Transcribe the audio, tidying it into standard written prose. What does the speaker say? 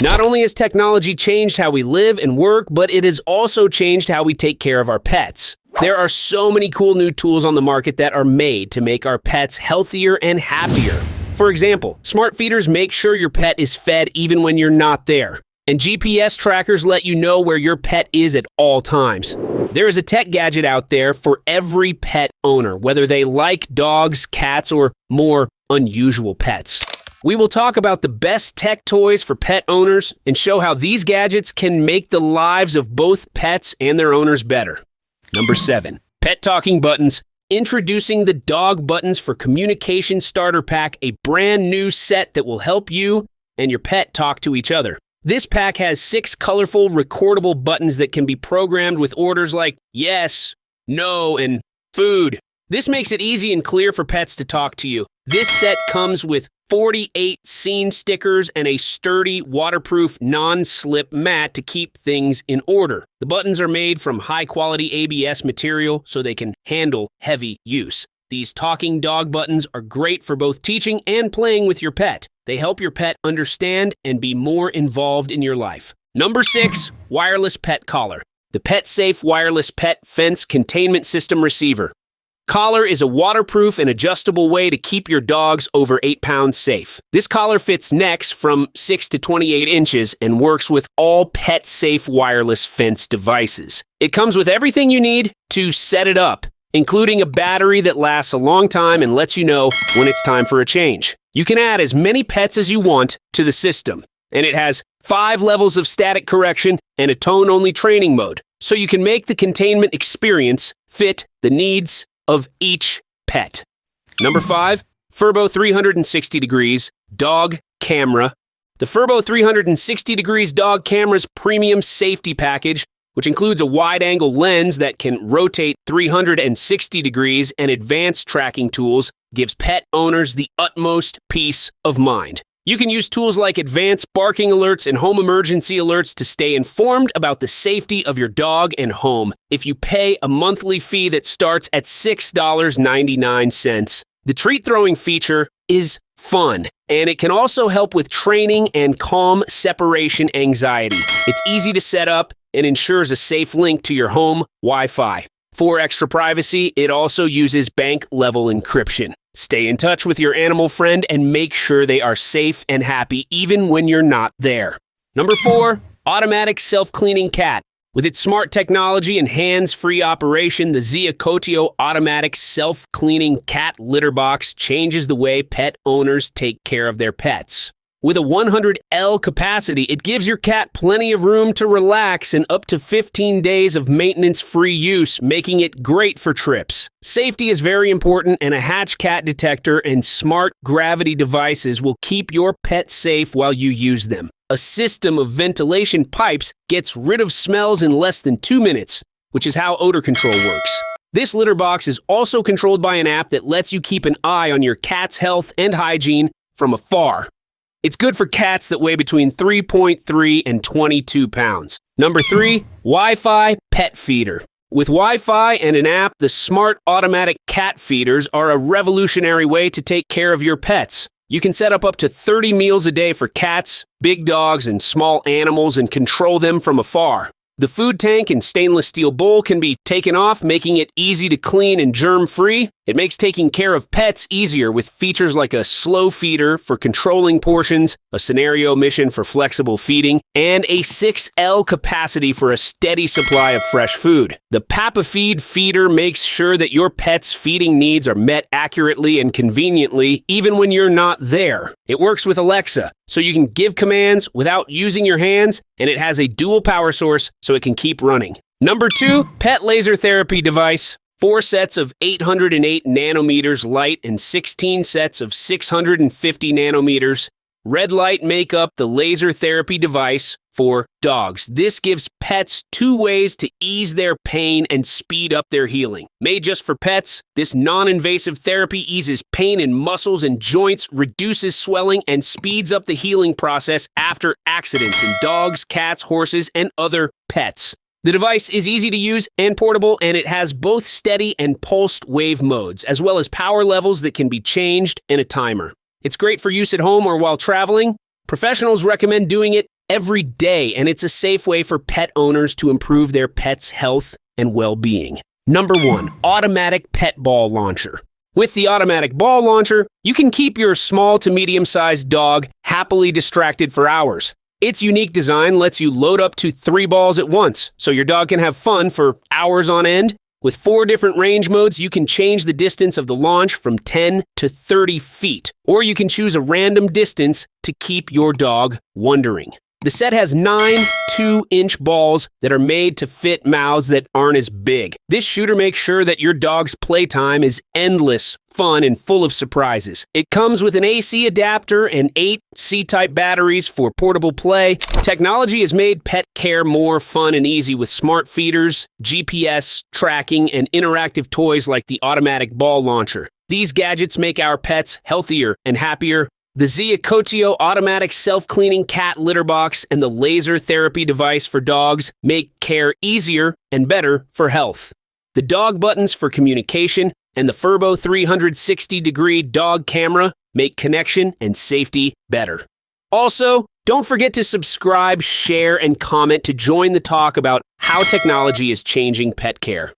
Not only has technology changed how we live and work, but it has also changed how we take care of our pets. There are so many cool new tools on the market that are made to make our pets healthier and happier. For example, smart feeders make sure your pet is fed even when you're not there. And GPS trackers let you know where your pet is at all times. There is a tech gadget out there for every pet owner, whether they like dogs, cats, or more unusual pets. We will talk about the best tech toys for pet owners and show how these gadgets can make the lives of both pets and their owners better. Number 7. Pet talking buttons. Introducing the Dog Buttons for Communication Starter Pack, a brand new set that will help you and your pet talk to each other. This pack has 6 colorful, recordable buttons that can be programmed with orders like yes, no, and food. This makes it easy and clear for pets to talk to you. This set comes with 48 scene stickers and a sturdy, waterproof, non-slip mat to keep things in order. The buttons are made from high-quality ABS material so they can handle heavy use. These talking dog buttons are great for both teaching and playing with your pet. They help your pet understand and be more involved in your life. Number 6, wireless pet collar. The PetSafe Wireless Pet Fence Containment System Receiver. Collar is a waterproof and adjustable way to keep your dogs over 8 pounds safe. This collar fits necks from 6 to 28 inches and works with all PetSafe wireless fence devices. It comes with everything you need to set it up, including a battery that lasts a long time and lets you know when it's time for a change. You can add as many pets as you want to the system, and it has 5 levels of static correction and a tone-only training mode, so you can make the containment experience fit the needs of each pet. Number 5, Furbo 360 Degrees Dog Camera. The Furbo 360 Degrees Dog Camera's premium safety package, which includes a wide-angle lens that can rotate 360 degrees and advanced tracking tools, gives pet owners the utmost peace of mind. You can use tools like advanced barking alerts and home emergency alerts to stay informed about the safety of your dog and home if you pay a monthly fee that starts at $6.99. The treat throwing feature is fun, and it can also help with training and calm separation anxiety. It's easy to set up and ensures a safe link to your home Wi-Fi. For extra privacy, it also uses bank-level encryption. Stay in touch with your animal friend and make sure they are safe and happy even when you're not there. Number 4, automatic self-cleaning cat. With its smart technology and hands-free operation, the Ziacotio automatic self-cleaning cat litter box changes the way pet owners take care of their pets. With a 100L capacity, it gives your cat plenty of room to relax and up to 15 days of maintenance-free use, making it great for trips. Safety is very important, and a hatch cat detector and smart gravity devices will keep your pet safe while you use them. A system of ventilation pipes gets rid of smells in less than 2 minutes, which is how odor control works. This litter box is also controlled by an app that lets you keep an eye on your cat's health and hygiene from afar. It's good for cats that weigh between 3.3 and 22 pounds. Number 3, Wi-Fi Pet Feeder. With Wi-Fi and an app, the smart automatic cat feeders are a revolutionary way to take care of your pets. You can set up to 30 meals a day for cats, big dogs, and small animals and control them from afar. The food tank and stainless steel bowl can be taken off, making it easy to clean and germ-free. It makes taking care of pets easier with features like a slow feeder for controlling portions, a scenario mission for flexible feeding, and a 6L capacity for a steady supply of fresh food. The PapaFeed feeder makes sure that your pet's feeding needs are met accurately and conveniently, even when you're not there. It works with Alexa, so you can give commands without using your hands, and it has a dual power source so it can keep running. Number 2, Pet Laser Therapy Device. 4 sets of 808 nanometers light and 16 sets of 650 nanometers. Red light make up the laser therapy device for dogs. This gives pets 2 ways to ease their pain and speed up their healing. Made just for pets, this non-invasive therapy eases pain in muscles and joints, reduces swelling, and speeds up the healing process after accidents in dogs, cats, horses, and other pets. The device is easy to use and portable, and it has both steady and pulsed wave modes, as well as power levels that can be changed and a timer. It's great for use at home or while traveling. Professionals recommend doing it every day, and it's a safe way for pet owners to improve their pet's health and well-being. Number 1, automatic pet ball launcher. With the automatic ball launcher, you can keep your small to medium-sized dog happily distracted for hours. Its unique design lets you load up to 3 balls at once, so your dog can have fun for hours on end. With 4 different range modes, you can change the distance of the launch from 10 to 30 feet, or you can choose a random distance to keep your dog wondering. The set has 9 2-inch balls that are made to fit mouths that aren't as big. This shooter makes sure that your dog's playtime is endless, fun, and full of surprises. It comes with an AC adapter and 8 C-type batteries for portable play. Technology has made pet care more fun and easy with smart feeders, GPS, tracking, and interactive toys like the automatic ball launcher. These gadgets make our pets healthier and happier. The Ziacotio automatic self-cleaning cat litter box and the laser therapy device for dogs make care easier and better for health. The dog buttons for communication and the Furbo 360-degree dog camera make connection and safety better. Also, don't forget to subscribe, share, and comment to join the talk about how technology is changing pet care.